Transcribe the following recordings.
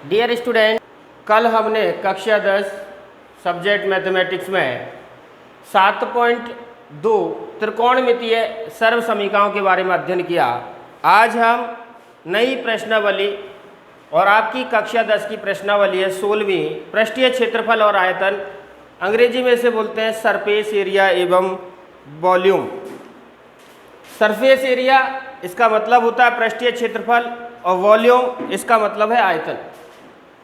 Dear student, कल हमने कक्षा 10 सब्जेक्ट मैथमेटिक्स में 7.2 त्रिकोणमितीय सर्व समीकरणों के बारे में अध्ययन किया। आज हम नई प्रश्नावली और आपकी कक्षा 10 की प्रश्नावली है 16वीं, पृष्ठीय क्षेत्रफल और आयतन, अंग्रेजी में इसे बोलते हैं सरफेस एरिया एवं वॉल्यूम। सरफेस एरिया इसका मतलब होता है पृष्ठीय क्षेत्रफल और वॉल्यूम इसका मतलब है आयतन।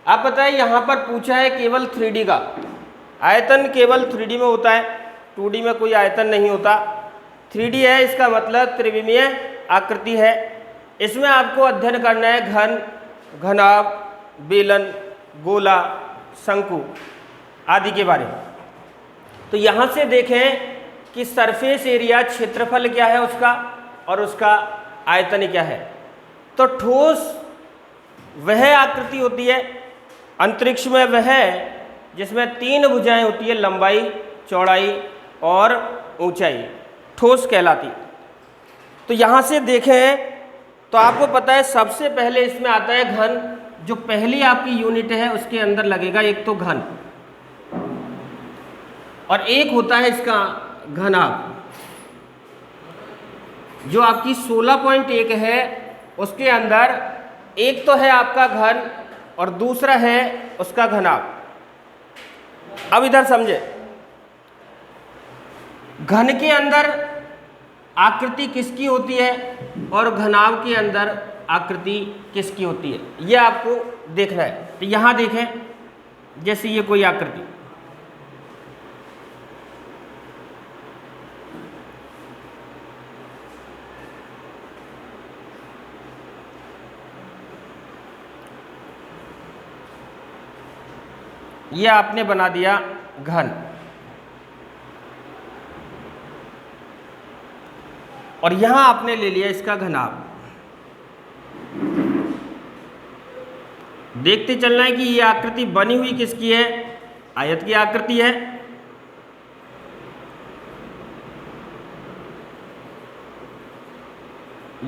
आप बताइए, यहाँ पर पूछा है केवल 3D का आयतन, केवल 3D में होता है, 2D में कोई आयतन नहीं होता। 3D है, इसका मतलब त्रिविमीय आकृति है। इसमें आपको अध्ययन करना है घन, घनाभ, बेलन, गोला, शंकु आदि के बारे में। तो यहाँ से देखें कि सरफेस एरिया क्षेत्रफल क्या है उसका और उसका आयतन क्या है। तो ठोस वह आकृति होती है अंतरिक्ष में वह जिसमें 3 भुजाएं होती है, लंबाई, चौड़ाई और ऊंचाई, ठोस कहलाती। तो यहाँ से देखें तो आपको पता है सबसे पहले इसमें आता है घन। जो पहली आपकी यूनिट है उसके अंदर लगेगा एक तो घन और एक होता है इसका घनाभ। जो आपकी 16.1 है उसके अंदर एक तो है आपका घन और दूसरा है उसका घनाभ। अब इधर समझे, घन के अंदर आकृति किसकी होती है और घनाभ के अंदर आकृति किसकी होती है, यह आपको देखना है। तो यहां देखें, जैसे ये कोई आकृति, ये आपने बना दिया घन और यहां आपने ले लिया इसका घनाभ। देखते चलना है कि ये आकृति बनी हुई किसकी है, आयत की आकृति है।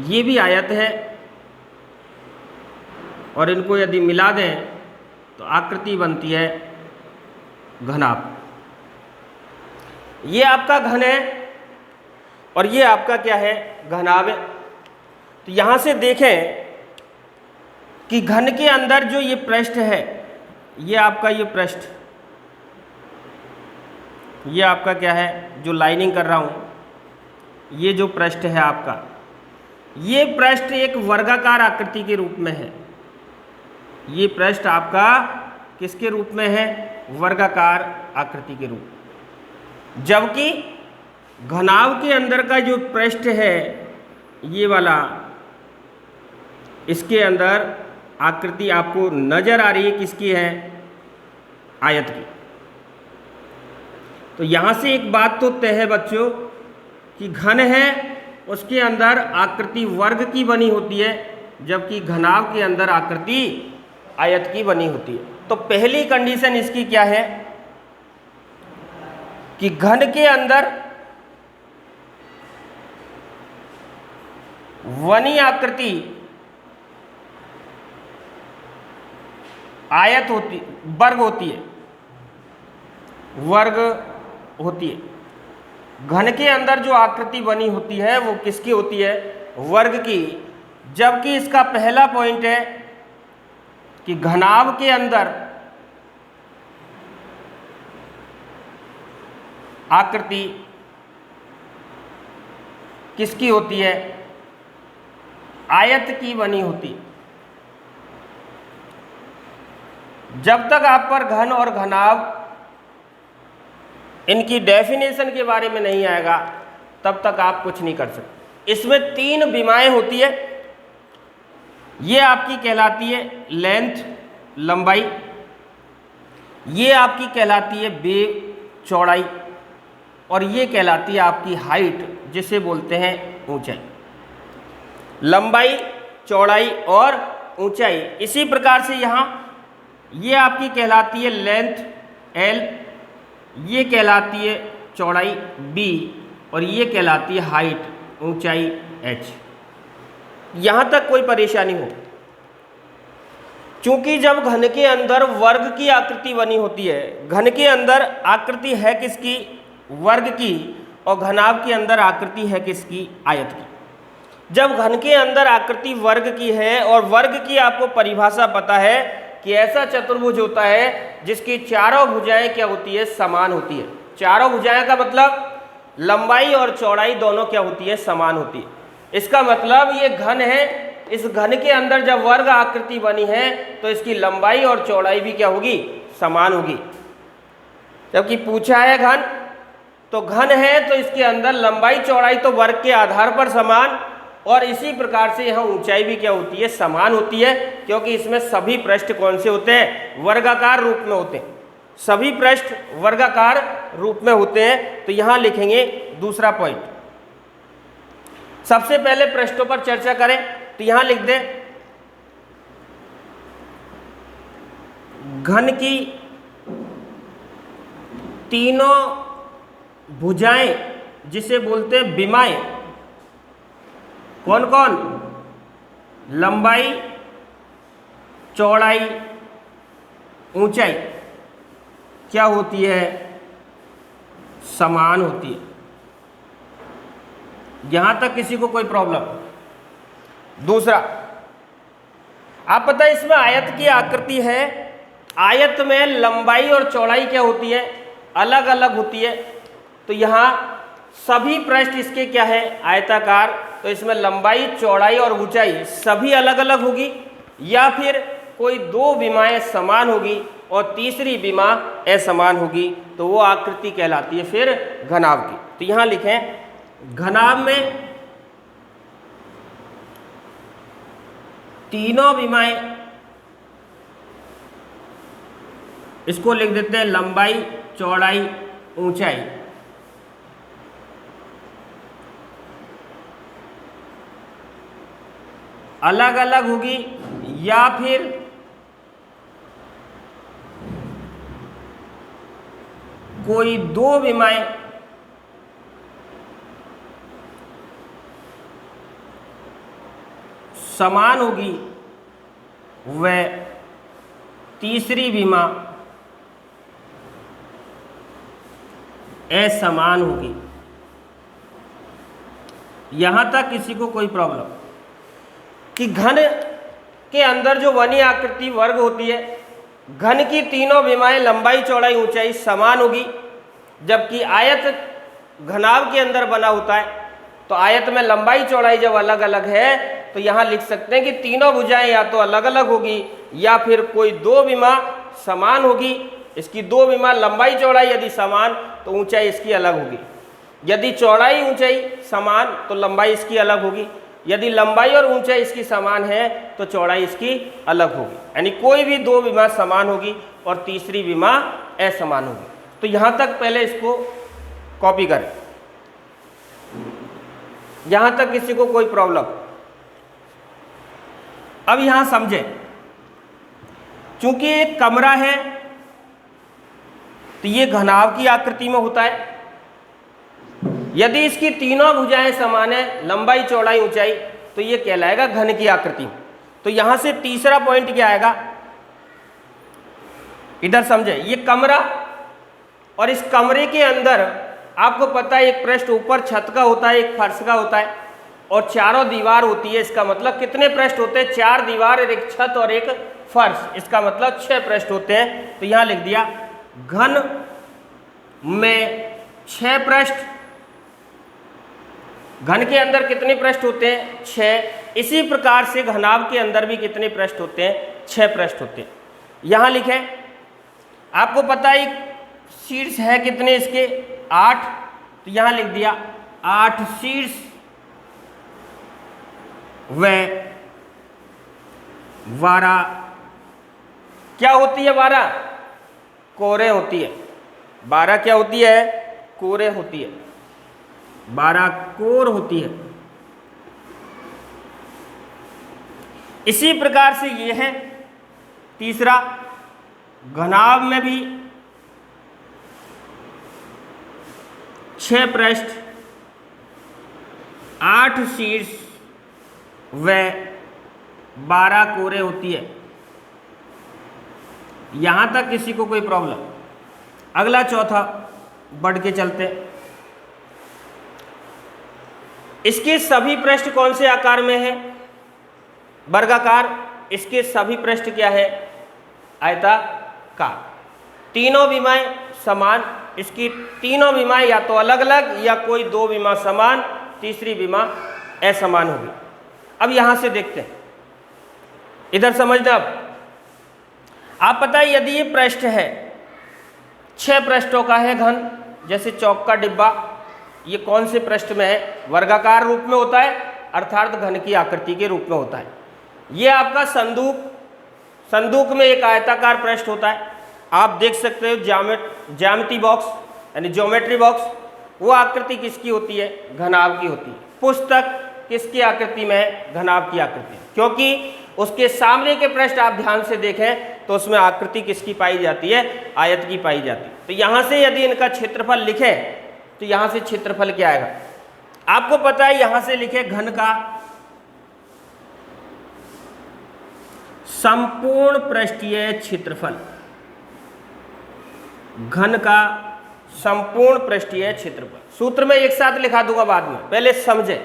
ये भी आयत है और इनको यदि मिला दें तो आकृति बनती है घनाभ। ये आपका घन है और ये आपका क्या है, घनाभ है। तो यहां से देखें कि घन के अंदर जो ये पृष्ठ है, ये आपका ये पृष्ठ, ये आपका क्या है, जो लाइनिंग कर रहा हूं, ये जो पृष्ठ है आपका, ये पृष्ठ एक वर्गाकार आकृति के रूप में है। ये पृष्ठ आपका किसके रूप में है, वर्गाकार आकृति के रूप। जबकि घनाभ के अंदर का जो पृष्ठ है ये वाला, इसके अंदर आकृति आपको नजर आ रही है किसकी है, आयत की। तो यहां से एक बात तो तय है बच्चों कि घन है उसके अंदर आकृति वर्ग की बनी होती है, जबकि घनाभ के अंदर आकृति आयत की बनी होती है। तो पहली कंडीशन इसकी क्या है कि घन के अंदर वनी आकृति आयत होती, वर्ग होती है, वर्ग होती है। घन के अंदर जो आकृति बनी होती है वो किसकी होती है, वर्ग की। जबकि इसका पहला पॉइंट है कि घनाभ के अंदर आकृति किसकी होती है, आयत की बनी होती। जब तक आप पर घन और घनाभ इनकी डेफिनेशन के बारे में नहीं आएगा तब तक आप कुछ नहीं कर सकते। इसमें 3 विमाएं होती है। ये आपकी कहलाती है लेंथ, लंबाई, ये आपकी कहलाती है वेव, चौड़ाई, और ये कहलाती है आपकी हाइट, जिसे बोलते हैं ऊंचाई। लंबाई, चौड़ाई और ऊंचाई। इसी प्रकार से यहाँ ये आपकी कहलाती है लेंथ L, ये कहलाती है चौड़ाई B और ये कहलाती है हाइट, ऊंचाई H। यहाँ तक कोई परेशानी हो चूंकि जब घन के अंदर वर्ग की आकृति बनी होती है, घन के अंदर आकृति है किसकी? वर्ग की, और घनाभ के अंदर आकृति है किसकी? आयत की। जब घन के अंदर आकृति वर्ग की है, और वर्ग की आपको परिभाषा पता है कि ऐसा चतुर्भुज होता है जिसकी चारों भुजाएं क्या होती है? समान होती है। चारों भुजाएं का मतलब लंबाई और चौड़ाई दोनों क्या होती है? समान होती है। इसका मतलब ये घन है, इस घन के अंदर जब वर्ग आकृति बनी है तो इसकी लंबाई और चौड़ाई भी क्या होगी? समान होगी। जबकि पूछा है घन, तो घन है तो इसके अंदर लंबाई चौड़ाई तो वर्ग के आधार पर समान, और इसी प्रकार से यहाँ ऊंचाई भी क्या होती है? समान होती है, क्योंकि इसमें सभी पृष्ठ कौन से होते हैं? वर्गाकार रूप में होते हैं। सभी पृष्ठ वर्गाकार रूप में होते हैं। तो यहाँ लिखेंगे दूसरा पॉइंट। सबसे पहले पृष्ठों पर चर्चा करें तो यहाँ लिख दें घन की तीनों भुजाएं, जिसे बोलते हैं विमाएं, कौन कौन? लंबाई, चौड़ाई, ऊंचाई क्या होती है? समान होती है। यहां तक किसी को कोई प्रॉब्लम? दूसरा, आप पता है इसमें आयत की आकृति है, आयत में लंबाई और चौड़ाई क्या होती है? अलग अलग होती है। तो यहाँ सभी पृष्ठ इसके क्या है? आयताकार। तो इसमें लंबाई, चौड़ाई और ऊंचाई सभी अलग अलग होगी, या फिर कोई दो विमाएं समान होगी और तीसरी विमा असमान होगी, तो वो आकृति कहलाती है फिर घनाभ की। तो यहाँ लिखें घनाभ में तीनों विमाएं, इसको लिख देते हैं लंबाई, चौड़ाई, ऊंचाई, अलग अलग होगी, या फिर कोई दो विमाएं समान होगी, वह तीसरी विमा असमान होगी। यहां तक किसी को कोई प्रॉब्लम? कि घन के अंदर जो बनी आकृति वर्ग होती है, घन की तीनों विमाएं लंबाई, चौड़ाई, ऊंचाई समान होगी, जबकि आयत घनाभ के अंदर बना होता है, तो आयत में लंबाई चौड़ाई जब अलग अलग है तो यहाँ लिख सकते हैं कि तीनों भुजाएं या तो अलग अलग होगी, या फिर कोई दो विमा समान होगी। इसकी दो विमा लंबाई चौड़ाई यदि समान तो ऊंचाई इसकी अलग होगी, यदि चौड़ाई ऊंचाई समान तो लंबाई इसकी अलग होगी, यदि लंबाई और ऊंचाई इसकी समान है तो चौड़ाई इसकी अलग होगी। यानी कोई भी दो विमा समान होगी और तीसरी विमा असमान होगी। तो यहाँ तक पहले इसको कॉपी करें। यहाँ तक किसी को कोई प्रॉब्लम? अब यहाँ समझें, चूंकि एक कमरा है तो ये घनाभ की आकृति में होता है। यदि इसकी तीनों भुजाएं समान है, लंबाई, चौड़ाई, ऊंचाई, तो ये कहलाएगा घन की आकृति। तो यहां से तीसरा पॉइंट क्या आएगा? इधर समझे, ये कमरा, और इस कमरे के अंदर आपको पता है एक पृष्ठ ऊपर छत का होता है, एक फर्श का होता है, और चारों दीवार होती है। इसका मतलब कितने पृष्ठ होते हैं? 4 दीवार, एक छत और एक फर्श। इसका मतलब 6 पृष्ठ होते हैं। तो यहां लिख दिया घन में 6 पृष्ठ। घन के अंदर कितने पृष्ठ होते हैं? 6। इसी प्रकार से घनाभ के अंदर भी कितने पृष्ठ होते हैं? 6 पृष्ठ होते हैं। यहां लिखें, आपको पता है शीर्ष है कितने इसके? 8। तो यहां लिख दिया 8 शीर्ष व 12 क्या होती है? 12 कोरे होती है। 12 क्या होती है? कोरे होती है। 12 कोर होती है। इसी प्रकार से ये है तीसरा, घनाभ में भी 6 पृष्ठ, 8 शीर्ष व 12 कोरे होती है। यहाँ तक किसी को कोई प्रॉब्लम? अगला चौथा बढ़ के चलते हैं। इसके सभी पृष्ठ कौन से आकार में है? वर्गाकार। इसके सभी पृष्ठ क्या है? आयताकार। तीनों विमाएं समान। इसकी तीनों विमाएं या तो अलग अलग या कोई दो विमा समान, तीसरी विमा असमान होगी। अब यहां से देखते हैं, इधर समझना। अब आप पता है यदि ये पृष्ठ है 6 पृष्ठों का है घन, जैसे चौक का डिब्बा, ये कौन से पृष्ठ में है? वर्गाकार रूप में होता है, अर्थात घन की आकृति के रूप में होता है। ये आपका संदूक, संदूक में एक आयताकार पृष्ठ होता है। आप देख सकते हो ज्यामिति बॉक्स यानी ज्योमेट्री बॉक्स, वो आकृति किसकी होती है? घनाभ की होती है। पुस्तक किसकी आकृति में है? घनाभ की आकृति। क्योंकि उसके सामने के पृष्ठ आप ध्यान से देखें तो उसमें आकृति किसकी पाई जाती है? आयत की पाई जाती है। तो यहाँ से यदि इनका क्षेत्रफल लिखें तो यहाँ से क्षेत्रफल क्या आएगा? आपको पता है यहाँ से लिखे घन का संपूर्ण पृष्ठीय क्षेत्रफल, घन का संपूर्ण पृष्ठीय क्षेत्रफल। सूत्र में एक साथ लिखा दूंगा बाद में, पहले समझे।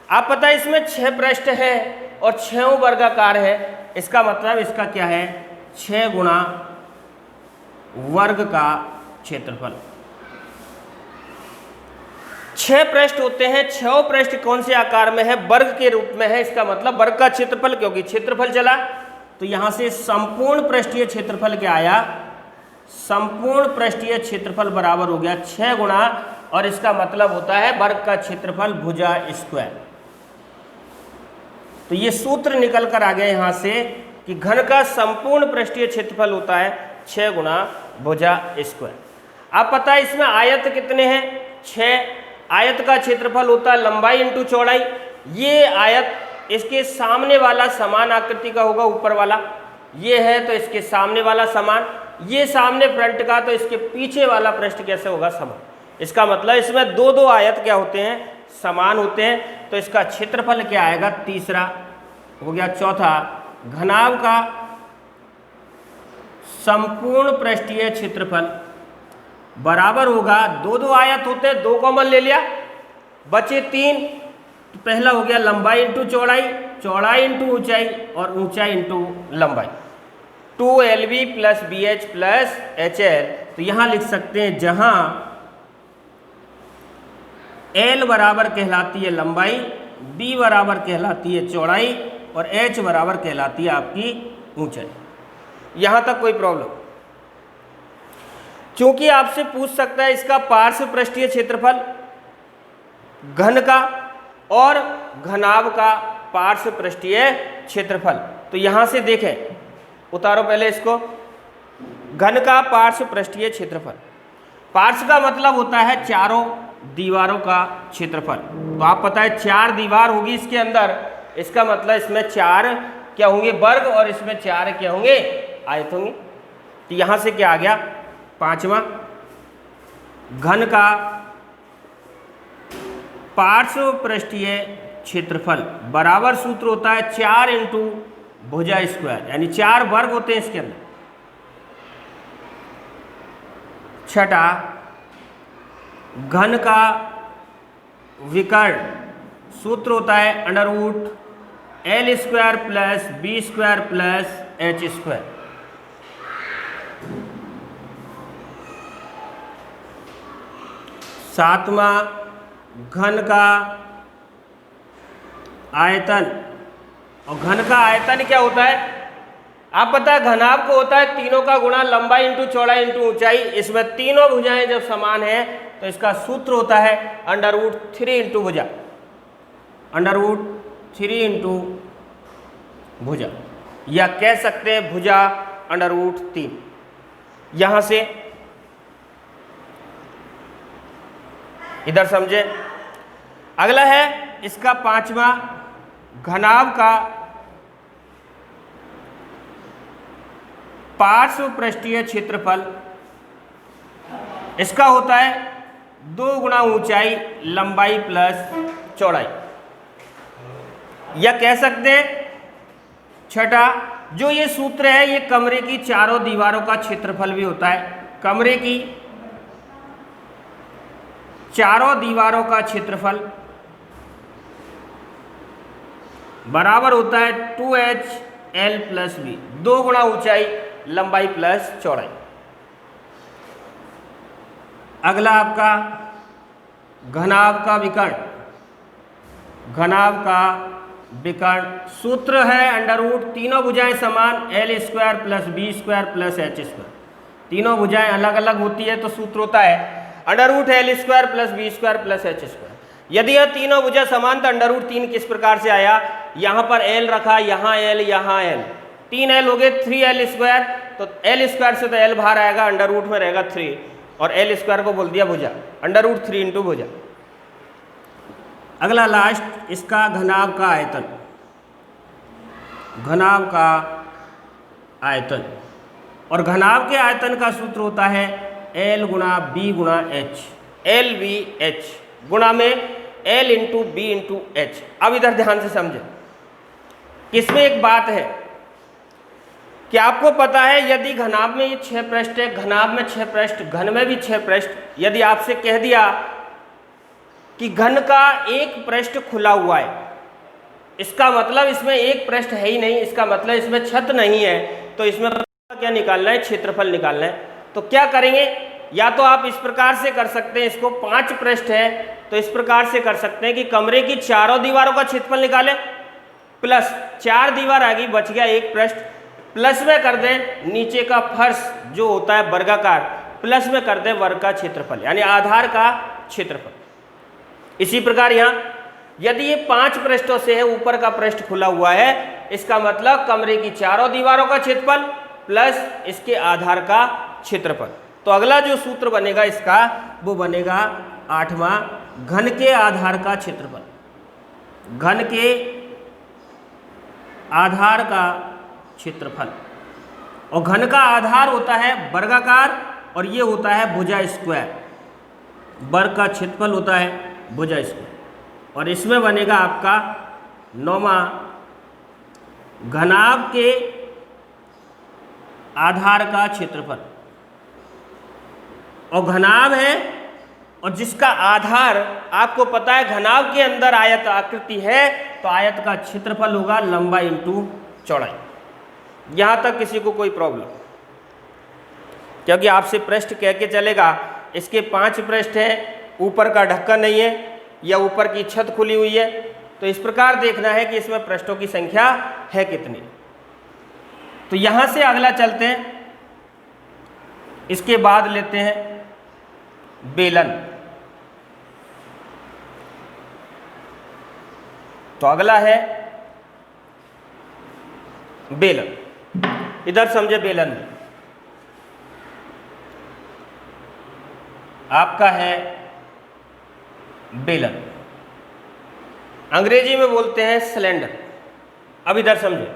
आप पता है इसमें 6 पृष्ठ है और 6 वर्गाकार है। इसका मतलब इसका क्या है? 6 गुणा वर्ग का क्षेत्रफल। 6 पृष्ठ होते हैं, 6 पृष्ठ कौन से आकार में है? वर्ग के रूप में है। इसका मतलब वर्ग का क्षेत्रफल, क्योंकि क्षेत्रफल चला तो यहां से संपूर्ण पृष्ठीय क्षेत्रफल क्या आया? संपूर्ण पृष्ठीय क्षेत्रफल बराबर हो गया 6 गुणा, और इसका मतलब होता है वर्ग का क्षेत्रफल भुजा स्क्वायर। तो ये सूत्र निकल कर आ गया यहां से कि घन का संपूर्ण पृष्ठीय क्षेत्रफल होता है 6 गुणा भुजा स्क्वायर। आप पता है इसमें आयत कितने हैं? 6। आयत का क्षेत्रफल होता है लंबाई इंटू चौड़ाई। ये आयत इसके सामने वाला समान आकृति का होगा, ऊपर वाला ये है तो इसके सामने वाला समान, ये सामने फ्रंट का तो इसके पीछे वाला पृष्ठ कैसे होगा? समान। इसका मतलब इसमें दो आयत क्या होते हैं? समान होते हैं। तो इसका क्षेत्रफल क्या आएगा? तीसरा हो गया। चौथा, घनाभ का संपूर्ण पृष्ठीय क्षेत्रफल बराबर होगा, दो आयत होते हैं, 2 कॉमन ले लिया, बचे 3। तो पहला हो गया लंबाई इंटू चौड़ाई, चौड़ाई इंटू ऊंचाई और ऊंचाई इंटू लंबाई, 2LB plus BH plus HL। तो यहां लिख सकते हैं जहां L बराबर कहलाती है लंबाई, B बराबर कहलाती है चौड़ाई और H बराबर कहलाती है आपकी ऊंचाई। यहां तक कोई प्रॉब्लम? चूंकि आपसे पूछ सकता है इसका पार्श्व पृष्ठीय क्षेत्रफल घन का और घनाभ का पार्श्व पृष्ठीय क्षेत्रफल, तो यहां से देखें, उतारो पहले इसको। घन का पार्श्व पृष्ठीय क्षेत्रफल, पार्श्व का मतलब होता है चारों दीवारों का क्षेत्रफल। तो आप पता है 4 दीवार होगी इसके अंदर, इसका मतलब इसमें 4 क्या होंगे? वर्ग, और इसमें 4 क्या होंगे? आयत होंगे। तो यहां से क्या आ गया? 5वां, घन का पार्श्व पृष्ठीय क्षेत्रफल बराबर सूत्र होता है 4 इंटू भुजा स्क्वायर, यानी 4 वर्ग होते हैं इसके अंदर। छठा, घन का विकर्ण सूत्र होता है √L square plus B square plus H square. सातवां, घन का आयतन, और घन का आयतन क्या होता है? आप पता है घनाभ को होता है तीनों का गुणा लंबाई इंटू चौड़ाई इंटू ऊंचाई। इसमें तीनों भुजाएं जब समान है तो इसका सूत्र होता है √3 इंटू भुजा, √3 इंटू भुजा, या कह सकते हैं भुजा √3। यहां से इधर समझे। अगला है इसका 5वां, घनाभ का पार्श्व पृष्ठीय क्षेत्रफल, इसका होता है 2 गुणा ऊंचाई लंबाई प्लस चौड़ाई, या कह सकते हैं छठा जो ये सूत्र है ये कमरे की चारों दीवारों का क्षेत्रफल भी होता है। कमरे की चारों दीवारों का क्षेत्रफल बराबर होता है 2HL प्लस बी, 2 गुणा ऊंचाई लंबाई प्लस चौड़ाई। अगला आपका घनाभ का विकर्ण। घनाभ का विकर्ण सूत्र है अंडर रूट, तीनों भुजाएं समान L square plus B square plus H square. तीनों भुजाएं अलग अलग होती है तो सूत्र होता है under root L square plus B square plus H square. यदि यह तीनों भुजा समान तो अंडर रूट 3 किस प्रकार से आया, यहाँ पर L रखा, यहाँ L, यहाँ L, 3L हो गए, 3L स्क्वायर। तो L स्क्वायर से तो L बाहर आएगा, अंडर रूट में रहेगा 3 और L स्क्वायर को बोल दिया भुजा, अंडर रूट 3 इंटू भुजा। अगला लास्ट इसका घनाभ का आयतन। घनाभ का आयतन और घनाभ के आयतन का सूत्र होता है L गुणा बी गुणा एच, एल बी एच गुणा में L into B into H. अब इधर ध्यान से समझे, इसमें एक बात है कि आपको पता है यदि घनाभ में ये 6 पृष्ठ है, घनाभ में 6 पृष्ठ, घन में भी 6 पृष्ठ, यदि आपसे कह दिया कि घन का एक पृष्ठ खुला हुआ है, इसका मतलब इसमें एक पृष्ठ है ही नहीं, इसका मतलब इसमें छत नहीं है, तो इसमें क्या निकालना है, क्षेत्रफल निकालना है। तो क्या करेंगे, या तो आप इस प्रकार से कर सकते हैं, इसको 5 पृष्ठ है तो इस प्रकार से कर सकते हैं कि कमरे की चारों दीवारों का क्षेत्रफल निकालें, प्लस 4 दीवार आ गई, बच गया एक पृष्ठ, प्लस में कर दें नीचे का फर्श जो होता है वर्गाकार, प्लस में कर दें वर्ग का क्षेत्रफल यानी आधार का क्षेत्रफल। इसी प्रकार यहाँ यदि ये 5 पृष्ठों से है, ऊपर का पृष्ठ खुला हुआ है, इसका मतलब कमरे की चारों दीवारों का क्षेत्रफल प्लस इसके आधार का क्षेत्रफल। तो अगला जो सूत्र बनेगा इसका वो बनेगा 8वां, घन के आधार का क्षेत्रफल। घन के आधार का क्षेत्रफल, और घन का आधार होता है वर्गाकार और ये होता है भुजा स्क्वायर। वर्ग का क्षेत्रफल होता है भुजा स्क्वायर, और इसमें बनेगा आपका 9वां, घनाभ के आधार का क्षेत्रफल। और घनाभ है और जिसका आधार आपको पता है, घनाभ के अंदर आयत आकृति है तो आयत का क्षेत्रफल होगा लंबाई इंटू चौड़ाई। यहां तक किसी को कोई प्रॉब्लम, क्योंकि आपसे पृष्ठ कह के चलेगा इसके 5 पृष्ठ है, ऊपर का ढक्कन नहीं है या ऊपर की छत खुली हुई है, तो इस प्रकार देखना है कि इसमें पृष्ठों की संख्या है कितनी। तो यहां से अगला चलते हैं, इसके बाद लेते हैं बेलन। तो अगला है बेलन। इधर समझे, बेलन में आपका है बेलन, अंग्रेजी में बोलते हैं सिलेंडर। अब इधर समझे,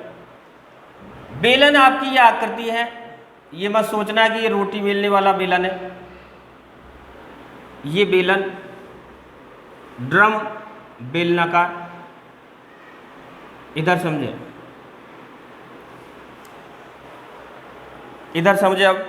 बेलन आपकी यह आकृति है, ये मत सोचना कि ये रोटी बेलने वाला बेलन है। ये बेलन ड्रम बेलनाकार, इधर समझे, इधर समझे। अब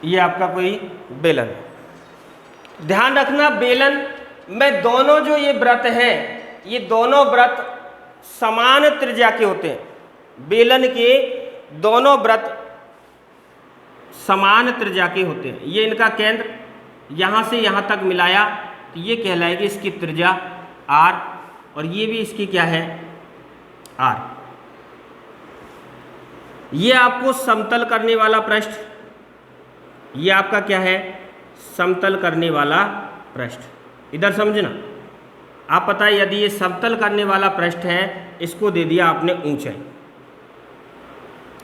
ये आपका कोई बेलन है। ध्यान रखना, बेलन में दोनों जो ये व्रत हैं, ये दोनों व्रत समान त्रिज्या के होते हैं। बेलन के दोनों व्रत समान त्रिज्या के होते हैं। ये इनका केंद्र यहाँ से यहाँ तक मिलाया तो ये कहलाएगी इसकी त्रिज्या R, और ये भी इसकी क्या है, R। ये आपको समतल करने वाला पृष्ठ, ये आपका क्या है, समतल करने वाला पृष्ठ। इधर समझना, आप पता है यदि ये समतल करने वाला पृष्ठ है, इसको दे दिया आपने ऊंचाई,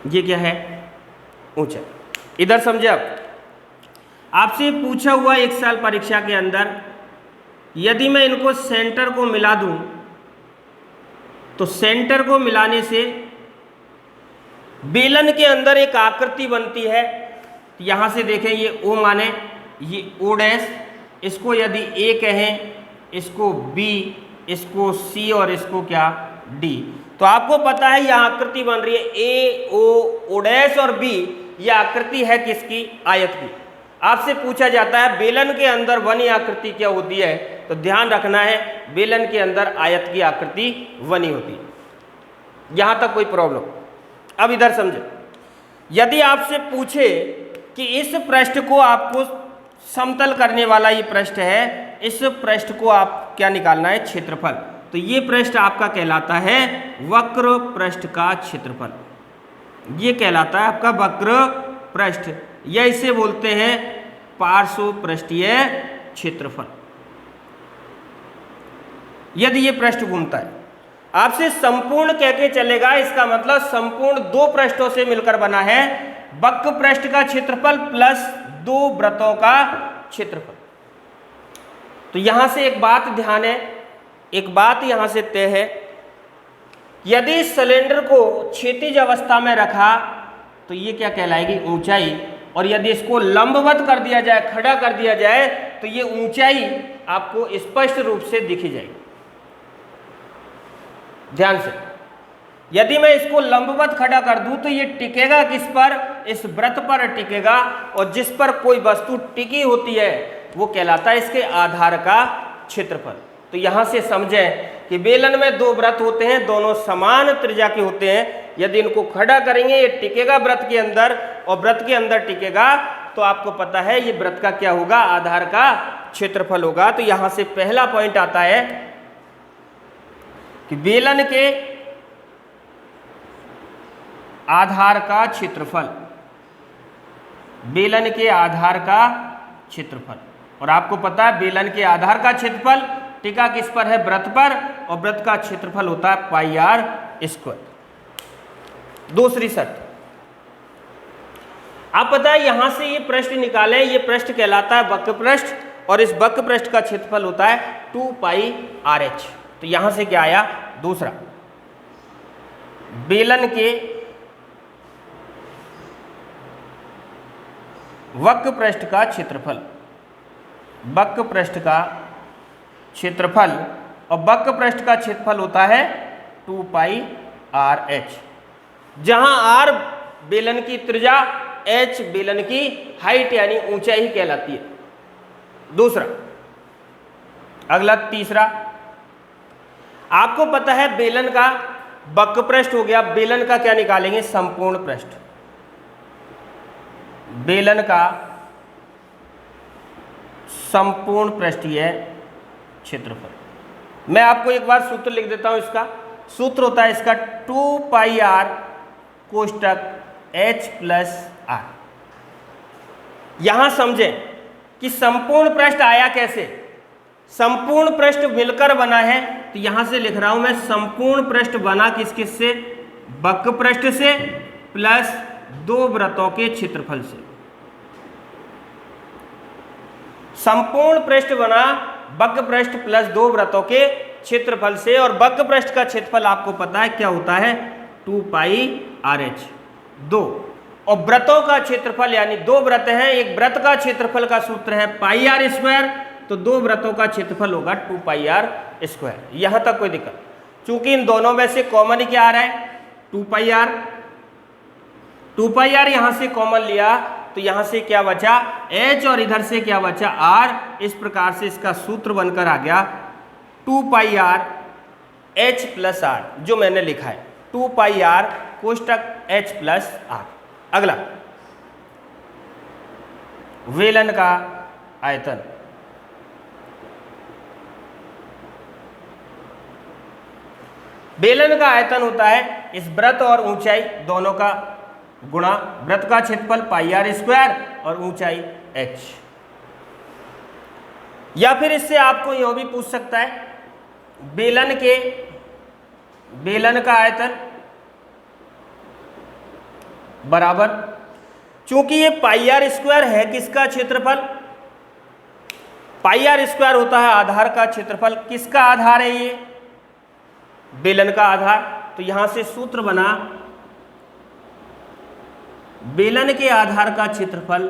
ये क्या है, ऊंचाई। इधर समझे। अब आपसे पूछा हुआ एक साल परीक्षा के अंदर, यदि मैं इनको सेंटर को मिला दूं तो सेंटर को मिलाने से बेलन के अंदर एक आकृति बनती है। यहां से देखें, ये ओ माने ये ओ डैश, इसको यदि ए कहें, इसको बी, इसको सी और इसको क्या डी। तो आपको पता है यह आकृति बन रही है ए ओ डैश और बी। यह आकृति है किसकी? आयत की। आपसे पूछा जाता है बेलन के अंदर बनी आकृति क्या होती है, तो ध्यान रखना है बेलन के अंदर आयत की आकृति बनी होती है। यहां तक कोई प्रॉब्लम? अब इधर समझे, यदि आपसे पूछे कि इस पृष्ठ को आपको समतल करने वाला ये पृष्ठ है, इस पृष्ठ को आप क्या निकालना है? क्षेत्रफल। तो ये पृष्ठ आपका कहलाता है वक्र पृष्ठ का क्षेत्रफल। ये कहलाता है आपका वक्र पृष्ठ, या इसे बोलते हैं पार्श्व पृष्ठीय क्षेत्रफल। यदि ये पृष्ठ घूमता है, आपसे संपूर्ण कह के चलेगा, इसका मतलब संपूर्ण दो पृष्ठों से मिलकर बना है वक्र पृष्ठ का क्षेत्रफल प्लस दो वृत्तों का क्षेत्रफल। तो यहां से एक बात ध्यान है, एक बात यहां से तय है, यदि सिलेंडर को क्षैतिज अवस्था में रखा तो ये क्या कहलाएगी? ऊंचाई। और यदि इसको लंबवत कर दिया जाए, खड़ा कर दिया जाए, तो ये ऊंचाई आपको स्पष्ट रूप से दिखी जाएगी। ध्यान से, यदि मैं इसको लंबवत खड़ा कर दूं तो ये टिकेगा किस पर? इस वृत्त पर टिकेगा, और जिस पर कोई वस्तु टिकी होती है वो कहलाता है इसके आधार का क्षेत्रफल। तो यहां से समझें कि बेलन में दो वृत्त होते हैं, दोनों समान त्रिज्या के होते हैं। यदि इनको खड़ा करेंगे ये टिकेगा वृत्त के अंदर, और वृत्त के अंदर टिकेगा तो आपको पता है ये वृत्त का क्या होगा? आधार का क्षेत्रफल होगा। तो यहां से पहला पॉइंट आता है कि बेलन के आधार का क्षेत्रफल, बेलन के आधार का क्षेत्रफल। और आपको पता है बेलन के आधार का क्षेत्रफल टिका किस पर है? वृत्त पर, और वृत्त का क्षेत्रफल होता है पाई आर स्क्वायर। दूसरी शर्त, आप पता है यहां से ये पृष्ठ निकालें, ये पृष्ठ कहलाता है वक्र पृष्ठ, और इस वक्र पृष्ठ का क्षेत्रफल होता है 2 पाई आर एच। तो यहां से क्या आया? दूसरा, बेलन के वक्र पृष्ठ का क्षेत्रफल, वक्र पृष्ठ का क्षेत्रफल, और वक्र पृष्ठ का क्षेत्रफल होता है 2 पाई आर एच, जहां आर बेलन की त्रिज्या, एच बेलन की हाइट यानी ऊंचाई कहलाती है। दूसरा, अगला तीसरा, आपको पता है बेलन का वक्र पृष्ठ हो गया, बेलन का क्या निकालेंगे? संपूर्ण पृष्ठ। बेलन का संपूर्ण पृष्ठीय क्षेत्रफल। मैं आपको एक बार सूत्र लिख देता हूं। इसका सूत्र होता है इसका 2 पाई आर कोष्टक h प्लस आर। यहां समझें कि संपूर्ण पृष्ठ आया कैसे? संपूर्ण पृष्ठ मिलकर बना है, तो यहां से लिख रहा हूं मैं संपूर्ण पृष्ठ बना किस से? वक्र पृष्ठ से प्लस दो वृत्तों के क्षेत्रफल से। संपूर्ण पृष्ठ बना वक्र पृष्ठ प्लस दो वृत्तों के क्षेत्रफल से, और वक्र पृष्ठ का क्षेत्रफल आपको पता है क्या होता है? 2 पाई आर एच। दो, और वृत्तों का क्षेत्रफल यानी दो वृत्त हैं, एक वृत्त का क्षेत्रफल का सूत्र है पाई आर स्क्वायर, तो दो वृत्तों का क्षेत्रफल होगा 2 पाई आर स्क्वायर। यहां तक कोई दिक्कत? चूंकि इन दोनों में से कॉमन ही क्या आ रहा है? 2 पाई आर। 2 पाई आर यहां से कॉमन लिया तो यहां से क्या बचा? h, और इधर से क्या बचा? r। इस प्रकार से इसका सूत्र बनकर आ गया 2 पाई आर h प्लस आर, जो मैंने लिखा है 2 पाई आर कोष्टक h प्लस आर। अगला, बेलन का आयतन। बेलन का आयतन होता है इस वृत्त और ऊंचाई दोनों का गुणा, वृत्त का क्षेत्रफल पाई आर स्क्वायर और ऊंचाई h। या फिर इससे आपको यह भी पूछ सकता है बेलन का आयतन बराबर, चूंकि ये पाई आर स्क्वायर है किसका क्षेत्रफल? पाई आर स्क्वायर होता है आधार का क्षेत्रफल। किसका आधार है ये? बेलन का आधार। तो यहां से सूत्र बना बेलन के आधार का क्षेत्रफल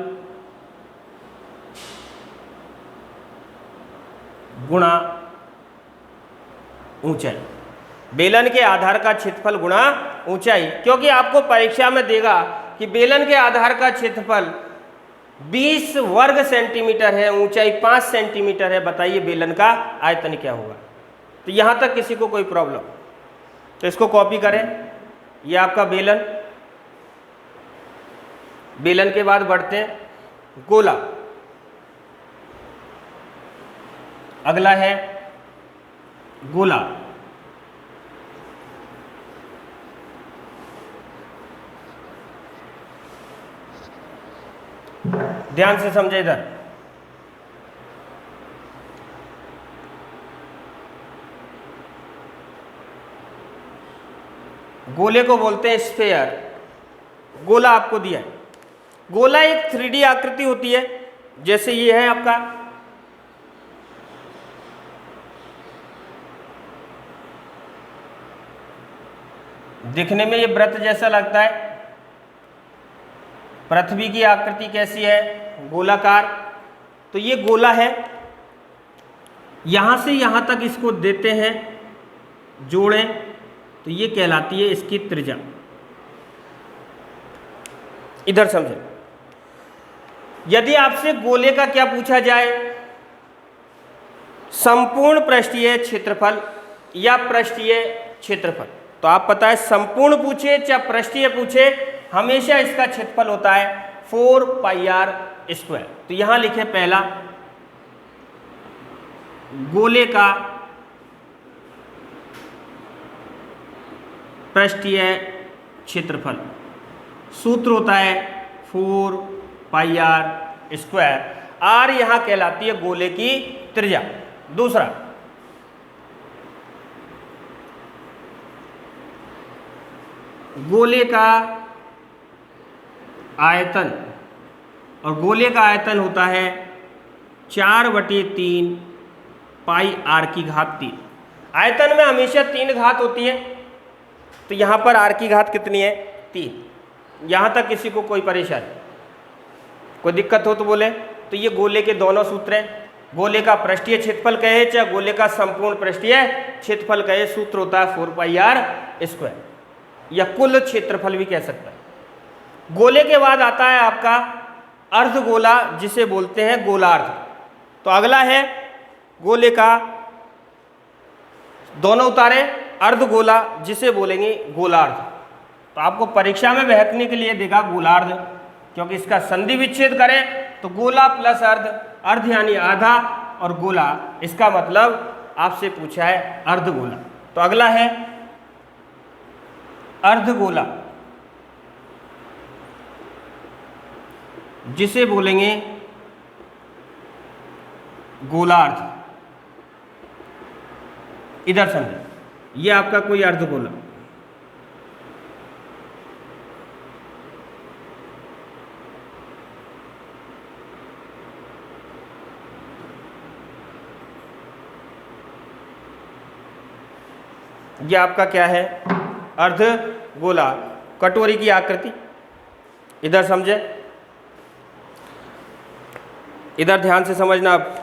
गुणा ऊंचाई। बेलन के आधार का क्षेत्रफल गुणा ऊंचाई, क्योंकि आपको परीक्षा में देगा कि बेलन के आधार का क्षेत्रफल 20 वर्ग सेंटीमीटर है, ऊंचाई 5 सेंटीमीटर है, बताइए बेलन का आयतन क्या होगा। तो यहां तक किसी को कोई प्रॉब्लम, तो इसको कॉपी करें। ये आपका बेलन, बेलन के बाद बढ़ते हैं गोला। अगला है गोला। ध्यान से समझे इधर। गोले को बोलते हैं स्फेयर। गोला आपको दिया है। गोला एक 3D आकृति होती है, जैसे ये है आपका। दिखने में ये वृत्त जैसा लगता है। पृथ्वी की आकृति कैसी है? गोलाकार। तो ये गोला है। यहां से यहां तक इसको देते हैं, जोड़ें, तो ये कहलाती है इसकी त्रिज्या। इधर समझें। यदि आपसे गोले का क्या पूछा जाए, संपूर्ण पृष्ठीय क्षेत्रफल या पृष्ठीय क्षेत्रफल, तो आप पता है संपूर्ण पूछे चाहे पृष्ठीय पूछे, हमेशा इसका क्षेत्रफल होता है 4πr²। तो यहां लिखे पहला गोले का पृष्ठीय क्षेत्रफल, सूत्र होता है 4πr²। r यहां कहलाती है गोले की त्रिज्या। दूसरा गोले का आयतन, और गोले का आयतन होता है 4/3 πr³। आयतन में हमेशा 3 घात होती है, तो यहां पर r की घात कितनी है? 3। यहां तक किसी को कोई परेशानी, कोई दिक्कत हो तो बोले। तो ये गोले के दोनों सूत्र हैं। गोले का पृष्ठीय क्षेत्रफल कहे चाहे गोले का संपूर्ण पृष्ठीय क्षेत्रफल कहे, सूत्र होता है 4πr², या कुल क्षेत्रफल भी कह सकता है। गोले के बाद आता है आपका अर्धगोला, जिसे बोलते हैं गोलार्ध। तो अगला है गोले का, दोनों उतारे, अर्धगोला, जिसे बोलेंगे गोलार्ध। तो आपको परीक्षा में बहकने के लिए देगा गोलार्ध, क्योंकि इसका संधि विच्छेद करें तो गोला प्लस अर्ध, अर्ध यानी आधा, और गोला, इसका मतलब आपसे पूछा है अर्धगोला। तो अगला है अर्धगोला, जिसे बोलेंगे गोलार्ध। इधर समझे, ये आपका कोई अर्धगोला। ये आपका क्या है? अर्धगोला, कटोरी की आकृति। इधर समझे, इधर ध्यान से समझना आप।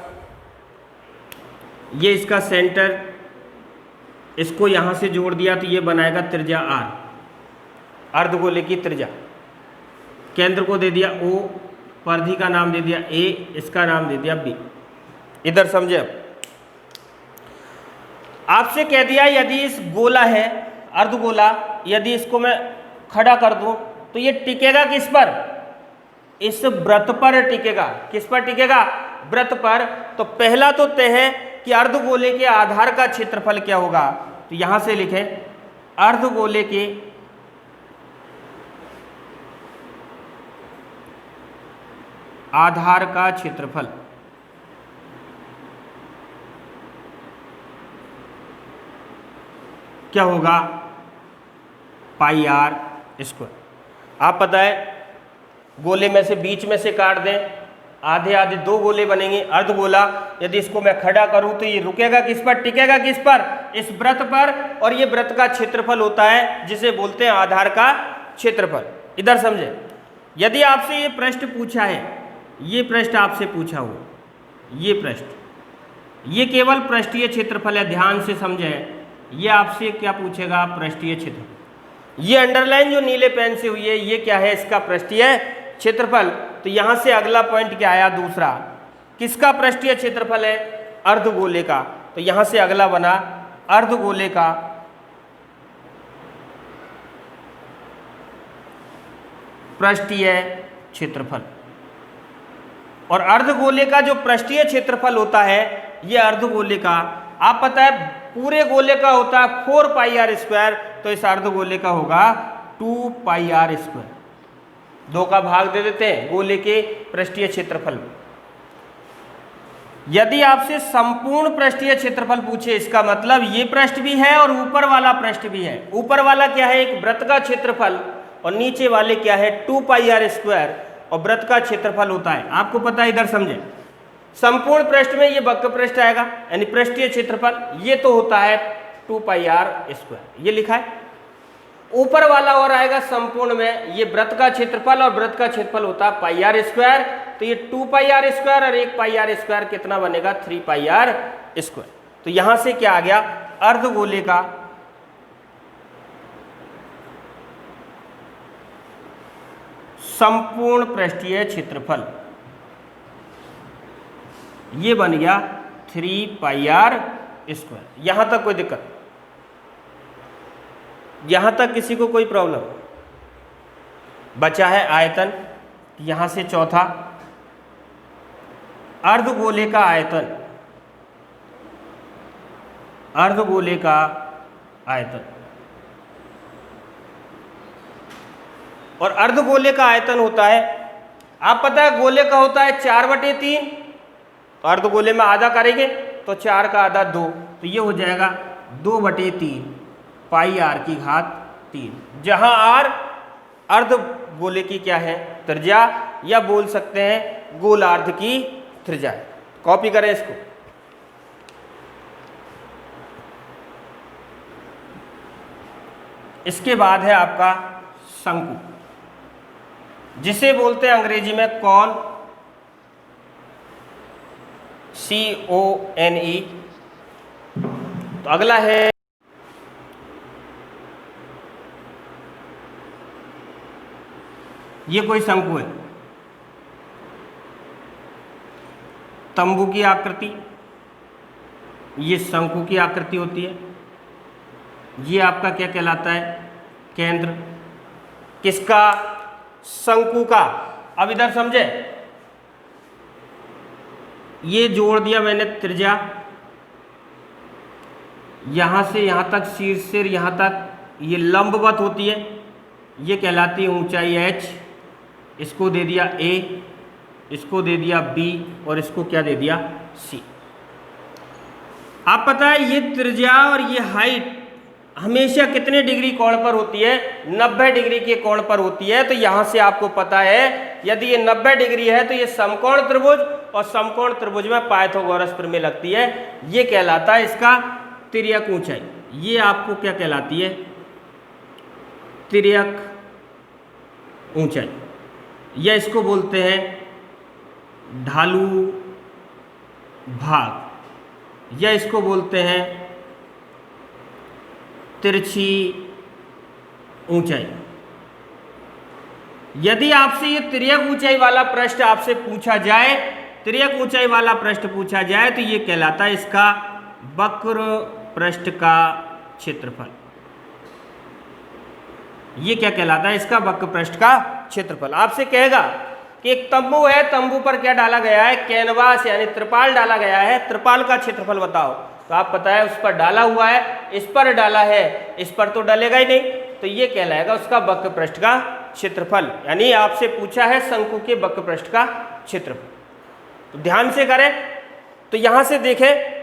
ये इसका सेंटर, इसको यहां से जोड़ दिया तो ये बनाएगा त्रिज्या r, अर्धगोले की त्रिज्या। केंद्र को दे दिया O, परिधि का नाम दे दिया A, इसका नाम दे दिया B। इधर समझे। अब आपसे कह दिया यदि इस गोला है अर्धगोला, यदि इसको मैं खड़ा कर दूं तो ये टिकेगा किस पर? इस वृत्त पर टिकेगा। किस पर टिकेगा? वृत्त पर। तो पहला तो तय है कि अर्धगोले के आधार का क्षेत्रफल क्या होगा। तो यहां से लिखें अर्धगोले के आधार का क्षेत्रफल क्या होगा? πr²। आप पता है गोले में से बीच में से काट दें, आधे आधे 2 गोले बनेंगे अर्धगोला। यदि इसको मैं खड़ा करूं तो ये रुकेगा किस पर? टिकेगा किस पर? इस वृत्त पर। और ये वृत्त का क्षेत्रफल होता है जिसे बोलते हैं आधार का क्षेत्रफल। इधर समझे, यदि आपसे ये प्रश्न पूछा है, ये प्रश्न आपसे पूछा हो, ये प्रश्न, ये केवल पृष्ठीय क्षेत्रफल है, ध्यान से समझें। ये आपसे क्या पूछेगा? पृष्ठीय क्षेत्रफल। ये अंडरलाइन जो नीले पेन से हुई है, ये क्या है? इसका पृष्ठीय क्षेत्रफल। तो यहां से अगला पॉइंट क्या आया? दूसरा, किसका पृष्ठीय क्षेत्रफल है? अर्धगोले का। तो यहां से अगला बना अर्धगोले का पृष्ठीय क्षेत्रफल। और अर्धगोले का जो पृष्ठीय क्षेत्रफल होता है, ये अर्धगोले का, आप पता है पूरे गोले का होता है 4 पाई आर स्क्वायर, तो इस अर्धगोले का होगा 2 पाई आर स्क्वायर। 2 का भाग दे देते हैं गोले के पृष्ठीय क्षेत्रफल में। यदि आपसे संपूर्ण पृष्ठीय क्षेत्रफल पूछे, इसका मतलब ये पृष्ठ भी है और ऊपर वाला पृष्ठ भी है। ऊपर वाला क्या है? एक वृत्त का क्षेत्रफल, और नीचे वाले क्या है? 2 पाई आर स्क्वायर, और वृत्त का क्षेत्रफल होता है, आपको पता है। इधर समझे, संपूर्ण पृष्ठ में ये वक्र पृष्ठ आएगा, यानी पृष्ठीय क्षेत्रफल, ये तो होता है 2 पाई आर स्क्वायर, ये लिखा है। ऊपर वाला और आएगा संपूर्ण में, ये वृत्त का क्षेत्रफल, और वृत्त का क्षेत्रफल होता है पाई आर स्क्वायर। तो ये 2 पाई आर स्क्वायर और 1 पाई आर स्क्वायर कितना बनेगा? 3 पाई आर स्क्वायर। तो यहां से क्या आ गया? अर्धगोले का संपूर्ण पृष्ठीय क्षेत्रफल, ये बन गया 3 पाई आर स्क्वायर। यहां तक कोई दिक्कत? यहां तक किसी को कोई प्रॉब्लम? बचा है आयतन, यहां से चौथा, अर्धगोले का आयतन। अर्धगोले का आयतन, और अर्धगोले का आयतन होता है, आप पता है गोले का होता है 4/3, तो अर्धगोले में आधा करेंगे तो 4 का आधा 2, तो ये हो जाएगा 2/3 पाई आर की घात 3, जहां आर अर्धगोले की क्या है? त्रिज्या, या बोल सकते हैं गोलार्ध की त्रिज्या। कॉपी करें इसको। इसके बाद है आपका शंकु, जिसे बोलते हैं अंग्रेजी में कॉन, CONE। तो अगला है ये कोई शंकु है, तंबू की आकृति, ये शंकु की आकृति होती है। ये आपका क्या कहलाता है? केंद्र। किसका? शंकु का। अब इधर समझे, ये जोड़ दिया मैंने त्रिज्या, यहां से यहां तक, शीर्ष से यहां तक, ये लंबवत होती है, ये कहलाती है ऊंचाई h। इसको दे दिया a, इसको दे दिया b, और इसको क्या दे दिया? c। आप पता है ये त्रिज्या और ये हाइट हमेशा कितने डिग्री कोण पर होती है? 90 डिग्री के कोण पर होती है। तो यहां से आपको पता है, यदि ये 90 डिग्री है तो ये समकोण त्रिभुज, और समकोण त्रिभुज में पाइथागोरस प्रमेय लगती है। ये कहलाता है इसका तिर्यक ऊंचाई। ये आपको क्या कहलाती है? तिर्यक ऊंचाई, या इसको बोलते हैं ढालू भाग, या इसको बोलते हैं तिरछी ऊंचाई। यदि आपसे ये तिर्यक ऊंचाई वाला प्रश्न आपसे पूछा जाए, तिर्यक ऊंचाई वाला प्रश्न पूछा जाए, तो ये कहलाता है इसका वक्र पृष्ठ का क्षेत्रफल। ये क्या कहलाता है? इसका वक्र पृष्ठ का क्षेत्रफल। आपसे कहेगा कि एक तंबू है, तंबू पर क्या डाला गया है? कैनवास यानी त्रिपाल डाला गया है, त्रिपाल का क्षेत्रफल बताओ। तो आप पता है उस पर डाला हुआ है, इस पर डाला है, इस पर तो डलेगा ही नहीं, तो ये कहलाएगा उसका वक्र पृष्ठ का क्षेत्रफल। यानी आपसे पूछा है शंकु के वक्र पृष्ठ का क्षेत्रफल। तो ध्यान से करें, तो यहां से देखें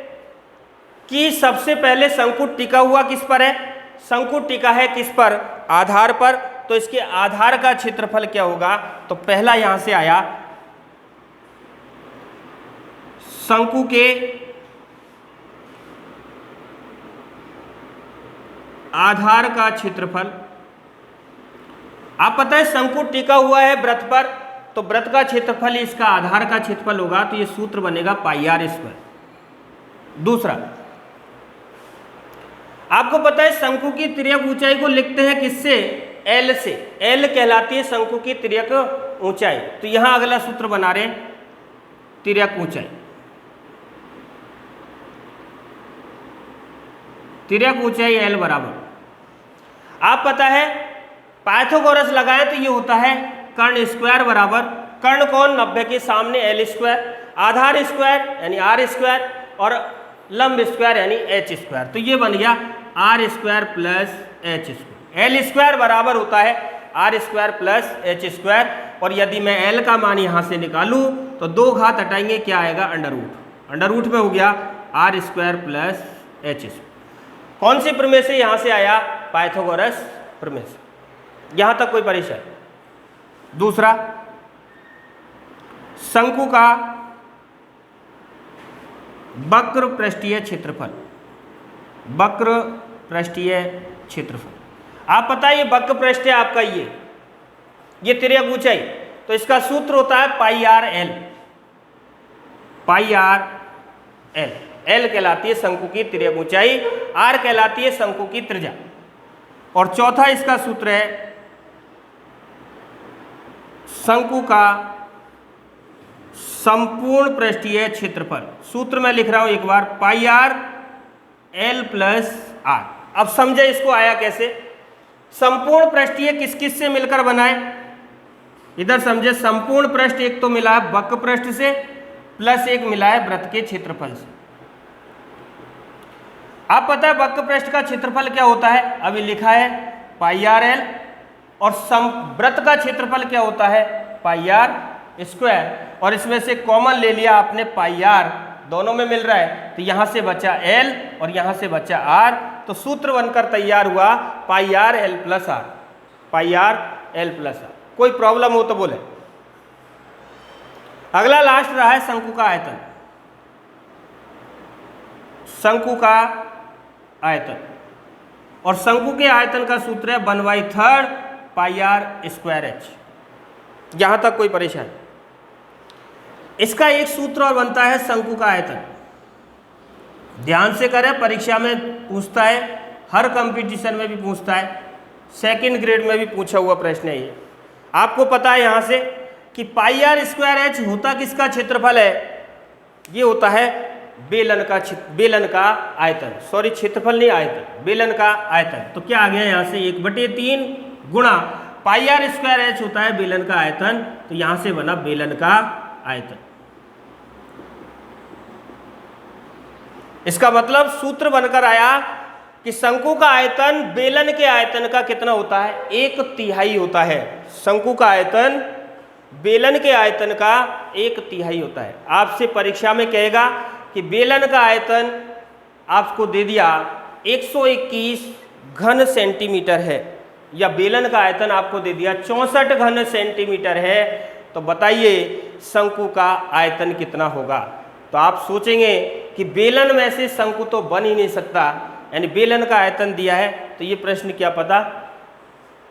कि सबसे पहले शंकु टिका हुआ किस पर है? शंकु टिका है किस पर? आधार पर। तो इसके आधार का क्षेत्रफल क्या होगा? तो पहला यहां से आया शंकु के आधार का क्षेत्रफल आप पता है शंकु टिका हुआ है वृत्त पर, तो वृत्त का क्षेत्रफल इसका आधार का क्षेत्रफल होगा, तो ये सूत्र बनेगा पाई आर स्क्वायर। दूसरा, आपको पता है शंकु की तिर्यक ऊंचाई को लिखते हैं किससे? एल से। एल कहलाती है शंकु की तिर्यक ऊंचाई। तो यहां अगला सूत्र बना रहे हैं तिर्यक ऊंचाई। तिर्यक ऊंचाई एल बराबर, आप पता है पाइथागोरस लगाए तो ये होता है कर्ण स्क्वायर बराबर, कर्ण कौन? 90 के सामने एल स्क्वायर, आधार स्क्वायर यानी आर स्क्वायर और लंब स्क्वायर यानी एच स्क्वायर। तो ये बन गया R square plus H square. L square बराबर होता है R square plus H square, और यदि मैं एल का मान यहाँ से निकालूँ तो 2 घात हटाएंगे, क्या आएगा? Under root. अंडर रूट में हो गया R square plus H square. कौन सी प्रमेय से यहाँ से आया? पाइथागोरस प्रमेय से। यहाँ तक कोई परेशानी? दूसरा, शंकु का वक्र पृष्ठीय क्षेत्रफल। वक्र पृष्ठीय क्षेत्रफल, आप पता है ये वक्र पृष्ठ है आपका, ये तिर्यक ऊंचाई, तो इसका सूत्र होता है पाई आर एल। पाई आर एल। एल कहलाती है शंकु की तिर्यक ऊंचाई, आर कहलाती है शंकु की त्रिज्या। और चौथा इसका सूत्र है शंकु का संपूर्ण पृष्ठीय क्षेत्रफल। सूत्र मैं लिख रहा हूं एक बार, पाई आर एल प्लस आर। अब समझे इसको आया कैसे? संपूर्ण पृष्ठीय किस किस से मिलकर बनाए? इधर समझे, संपूर्ण पृष्ठ एक तो मिला है वक्र पृष्ठ से, प्लस एक मिला है वृत्त के क्षेत्रफल से। आप पता है वक्र पृष्ठ का क्षेत्रफल क्या होता है? अभी लिखा है पाई आर एल, और वृत्त का क्षेत्रफल क्या होता है? पाई आर स्क्वायर। और इसमें से कॉमन ले लिया आपने पाई आर, दोनों में मिल रहा है, तो यहां से बचा एल और यहां से बचा आर, तो सूत्र बनकर तैयार हुआ pi R L plus R. Pi R L plus R. कोई प्रॉब्लम हो तो बोले। अगला लास्ट रहा है शंकु का आयतन। शंकु का आयतन, और शंकु के आयतन का सूत्र है 1/3 पाई आर स्क्वायर एच। यहां तक कोई परेशानी? इसका एक सूत्र और बनता है शंकु का आयतन। ध्यान से करें, परीक्षा में पूछता है, हर कंपटीशन में भी पूछता है, सेकंड ग्रेड में भी पूछा हुआ प्रश्न है ये। आपको पता है यहां से कि पाई आर स्क्वायर एच होता किसका क्षेत्रफल है? ये होता है बेलन का आयतन। सॉरी, क्षेत्रफल नहीं, आयतन। बेलन का आयतन। तो क्या आ गया यहां से? 1/3 गुणा पाई आर स्क्वायर एच होता है बेलन का आयतन, तो यहां से बना बेलन का आयतन। इसका मतलब सूत्र बनकर आया कि शंकु का आयतन बेलन के आयतन का कितना होता है? 1/3 होता है। शंकु का आयतन बेलन के आयतन का 1/3 होता है। आपसे परीक्षा में कहेगा कि बेलन का आयतन आपको दे दिया 121 घन सेंटीमीटर है, या बेलन का आयतन आपको दे दिया 64 घन सेंटीमीटर है, तो बताइए शंकु का आयतन कितना होगा? तो आप सोचेंगे कि बेलन में से शंकु तो बन ही नहीं सकता, यानी बेलन का आयतन दिया है, तो ये प्रश्न क्या पता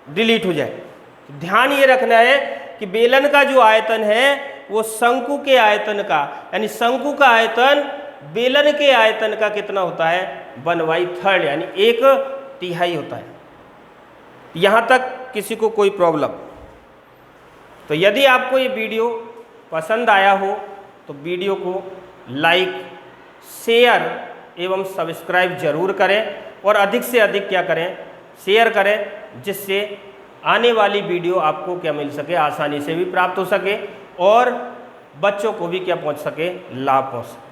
डिलीट हो जाए। तो ध्यान ये रखना है कि बेलन का जो आयतन है वो शंकु के आयतन का, यानी शंकु का आयतन बेलन के आयतन का कितना होता है? 1/3 यानी 1/3 होता है। यहाँ तक किसी को कोई प्रॉब्लम? तो यदि आपको ये वीडियो पसंद आया हो तो वीडियो को लाइक, शेयर एवं सब्सक्राइब जरूर करें, और अधिक से अधिक क्या करें? शेयर करें, जिससे आने वाली वीडियो आपको क्या मिल सके? आसानी से भी प्राप्त हो सके, और बच्चों को भी क्या पहुंच सके? लाभ पहुंच सके।